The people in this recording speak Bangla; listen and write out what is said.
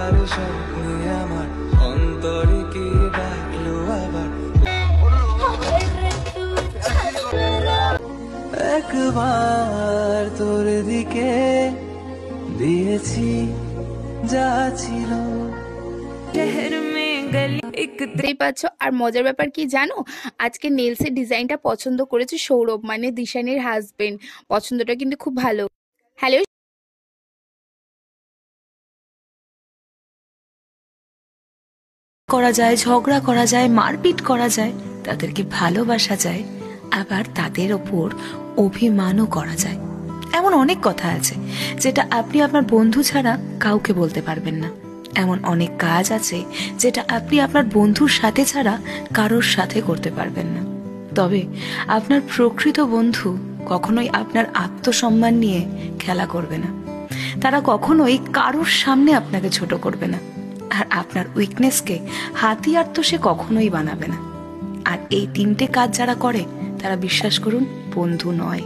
আর স্বপ্নে আমার অন্তরে কি ডাকলো আবার একবার তোর দিকে দিয়েছি যা ছিল। দেখতেই পাচ্ছ। আর মজার ব্যাপার কি জানো, আজকে নেলসের ডিজাইনটা পছন্দ করেছে সৌরভ, মানে দিশানির হাজবেন্ড। পছন্দটা কিন্তু খুব ভালো। হ্যালো। করা যায়, ঝগড়া করা যায়, মারপিট করা যায়, তাদেরকে ভালোবাসা যায়, আবার তাদের ওপর অভিমানও করা যায়। এমন অনেক কথা আছে যেটা আপনি আপনার বন্ধু ছাড়া কাউকে বলতে পারবেন না। এমন অনেক কাজ আছে যেটা আপনি আপনার বন্ধুর সাথে ছাড়া কারোর সাথে করতে পারবেন না। তবে আপনার প্রকৃত বন্ধু কখনোই আপনার আত্মসম্মান নিয়ে খেলা করবে না। তারা কখনোই কারোর সামনে আপনাকে ছোট করবে না। আর আপনার উইকনেসকে হাতিয়ার তো সে কখনোই বানাবে না। আর এই তিনটে কাজ যারা করে তারা, বিশ্বাস করুন, বন্ধু নয়।